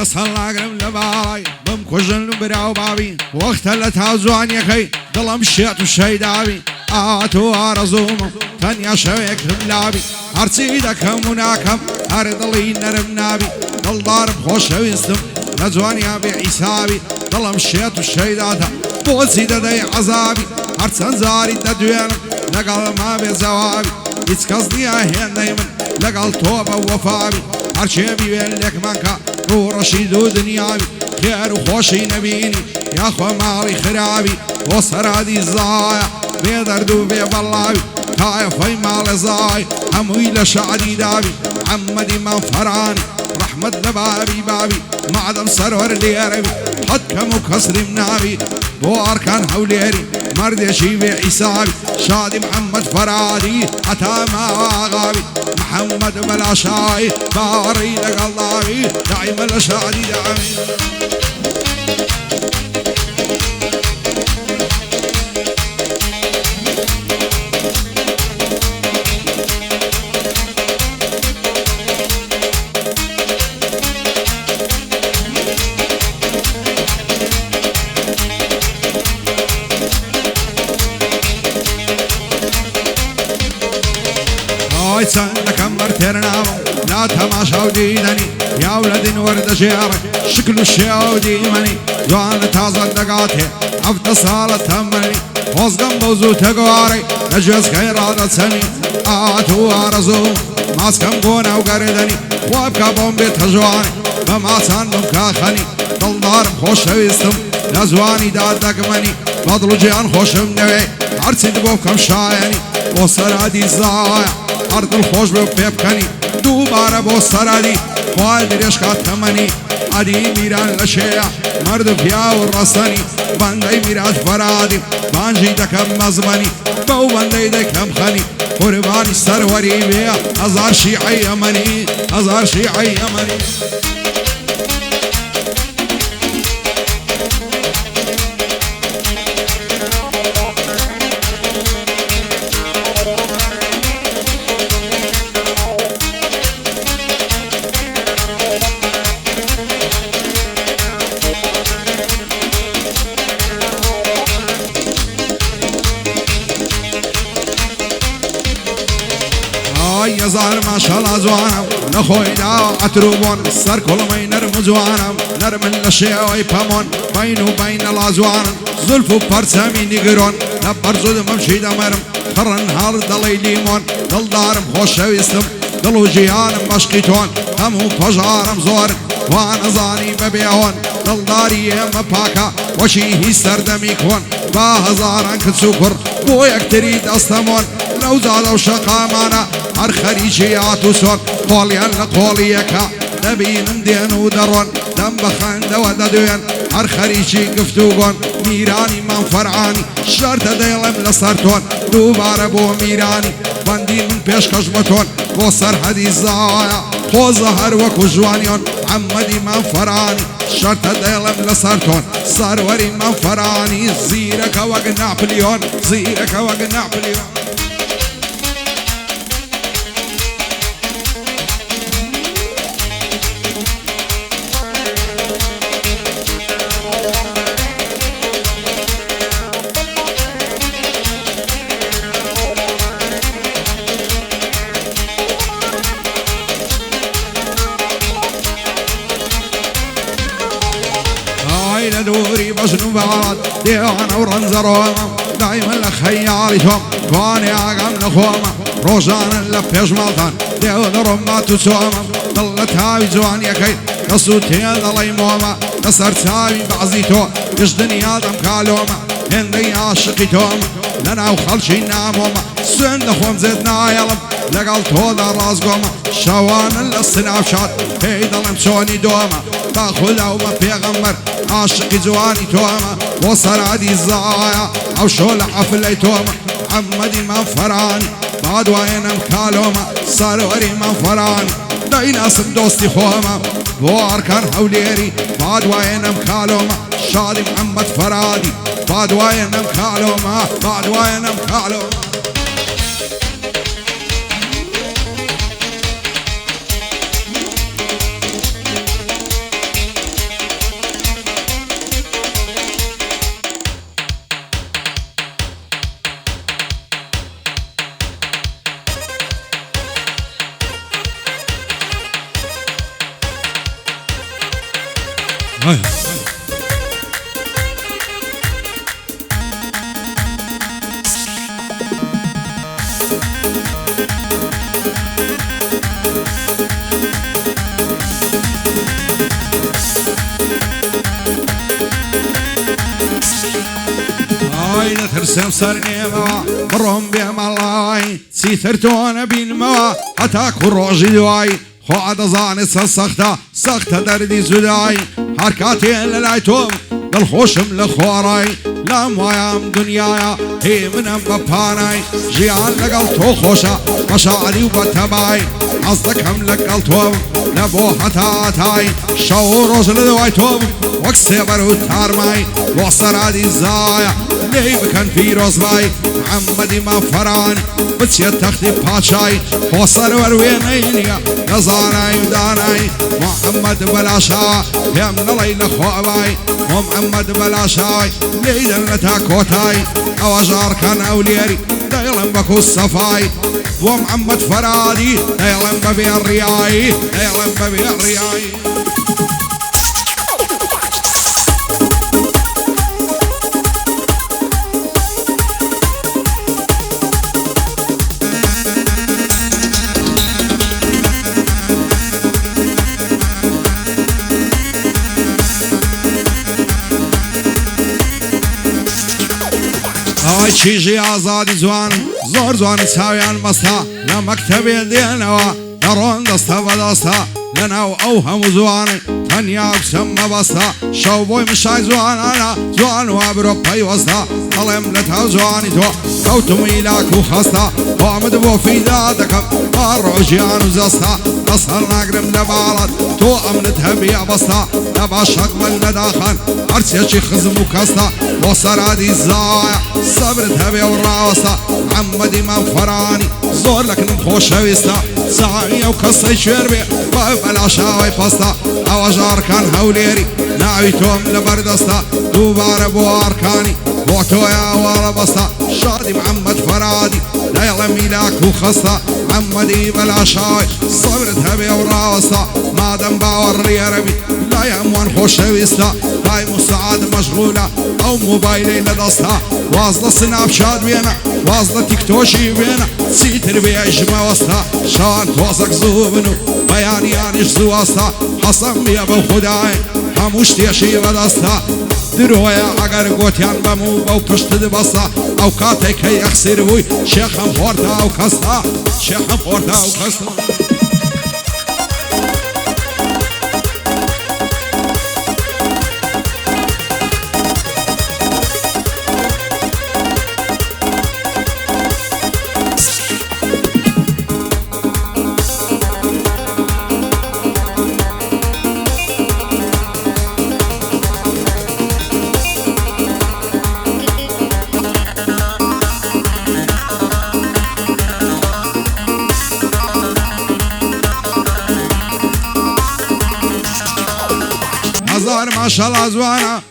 وصل عقرب لباي بمكوجن براو بابي وقت اللي تهزوان يكي ظلم شيت وشيدابي آتو أرزوم تنيا شويك لابي هرسيدا كم وناكم هردلي نرم نابي دل ضارب خوش ويستم نزوان يا بعيسابي ظلم شيت وشيداتا بوسيدا دي عذابي هرسن زاري تدوين لقل ما بزوابي يتكزني اهين دايما لقل توبة وفابي هرشي بيبين لك منكا رو رشيد ودنيابي خير وخوشي نبيني يا اخوة مالي خرابي وصرادي الزايا بيدردو بيبالابي كايفاي مال زاي هموي لشعدي دابي عمدي من فراني رحمة لبابي بابي معدم سرور ليربي حد كمو كسر منابي بو أركان حوليري مرد شيبي عيسابي شادي محمد فرادي حتى ما غابي محمد بلا شاي باري لك الله دائما لشادي دعمي سنك مرترنا لا تماشى وديدني يا ولد ورد شعرك شكل الشيء وديمني جوان تازل دقاتي عفت صالة تمني وصقم بوزو تقواري نجوز خيرات سمي آتو أرزو ماسكم قونا وقردني وابكا بومبي تجواني بما سان بمكا خني دل دارم خوش ويستم نزواني دادك مني فضل جيان خوشم نوي عرسي دبوكم شايني وصرادي الزايا أرض الخوش ببيبكني دوباره بو سرادي خوال دريش كاتمني عدي ميران لشيع مرد فيا والرساني باندي ميراج فرادي بانجي دكم مزمني بو باندي دكم خني قرباني سروري بيا هزار شيعي يمني هزار شيعي يمني يزار ما شاء الله زوانم نخوي دا عتروبون سر كل ما ينرم زوانم نرم الشيء ويبامون بين وبين الازوانم زلفو برسامي نيجرون نبرزود ممشي دمرم خرن هار دلي ليمون دل دارم خوش ويستم دلو جيانم مشقيتون همو فجارم زور وانا زاني ببيعون دل داري يم باكا وشي سردمي كون باهزارن كتسوكر بو يكتريد استمون لو زادو شقامانا هر خريجيات وسون قوليان لقوليكا دبين دين ودرون دم بخند وددوين هر خريجي قفتوغون ميراني من فرعاني شرط ديلم لسرتون دوباره بو ميراني باندين من پیش کشمتون بو سرحدي زايا خو زهر وكو جوانيون عمدي من فرعاني شرط ديلم لسرتون سروري من فرعاني زيرك وق نابليون زيرك وق نابليون دوري بشنو بعد ديوانا ورنزروما دايما لخيالي توم كوني عقم لخوما روشانا لفيش مالتان ديون رمى تسوما ضلت هاوي زوان يكي قصوتي ضلي موما نصر ساوي بعزي تو يش دنيا دم كالوما هندي عاشقي توما لنا وخلشي ناموما سند خوم زدنا يلم لقل تودا راس قوما شوانا للسنافشات هيدا لمسوني دوما باخذ وما بيغمر عاشقي زواني توما وصرادي الزايا او شول حفلي توما عمدي من فراني بعد وين مكالوما سروري من فراني داينا سب دوستي خوما واركان حوليري بعد وين مكالوما شادي محمد فرادي بعد وين مكالوما بعد وين مكالوما نترسم سرنيما بروم بمالاي سيثرتون بالموا حتى كروج دواي خواد زاني سخته سخته دردي زداي حركاتي للايتوم الخوشم لخوراي لا مايام دنيايا هي من بباناي جيان لقلتو خوشا مشاعري وبتباي قصدك هم لقلتو لبو حتاتاي شعور لدوايتوم وكسبر وتارماي وصرادي الزايا ليه بكن في روزباي محمد ما فران بتسيت تختي باتشاي وصر وروينينيا نزاناي وداناي محمد بلاشا يمن ليل خواباي ومحمد بلاشاي ليدن تاكوتاي اوجار كان اوليري دايلن بكو الصفاي ومحمد فرادي دايلن ببي الرياي دايلن ببي الرياي چیزی آزادی زوان زور زوان ساویان مستا لمکتبی دینوا درون دستا و دستا لناو او هم زوان تنیا بسم بستا شو بوی مشای زوان انا زوان و برو پی وستا قلم لتا زوانی تو کوتم ایلاکو خستا وامد بو فی دادکم الرجیان زستا اصل نقرم لبالت تو امنتها بیا بستا لبا شقبل نداخن ارسيشي خزمو كاستا وصرادي الزايا صبرتها بيا وراوستا محمد امام فراني زور لك نمخوش ويستا ساعية وكسي شربي بلا شاوي باستا اوجار كان هوليري ناوي توم لبردستا دوبار بو اركاني بوتو يا ورا بستا شادي محمد فرادي لا يلا ميلاك وخستا محمدي بلا شاوي صبرتها بيا وراوستا ما دم باور يا ربي لا يا اموان خوش ويستا هاي مساعد مشغولة او موبايلي لدستا واصلة سناب شات بينا واصلة تيك توشي بينا سيتر بيجمع وستا شان توزك زوبنو بياني يانيش زواستا حسن بيا بخداي هموش تيشي بدستا درويا اگر گوتيان بمو باو پشت دبستا او كاتي كي اخسر بوي شيخم فورتا او كستا شيخم فورتا او كستا هزار ما شاء الله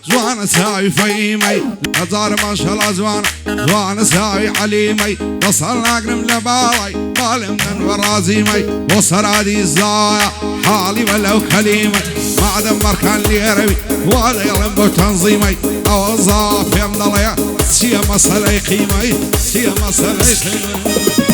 زوانا ساوي فيمي هزار ما شاء الله زوانا ساوي عليمي وصلنا قرم لبالي بالي من ورازيمي وصرادي الزايا حالي ولو كليمي معدن مركان لي ربي ولا يلم تنظيمي او ظاف يمضليا سيا مسألة قيمي سيا مسألة قيمي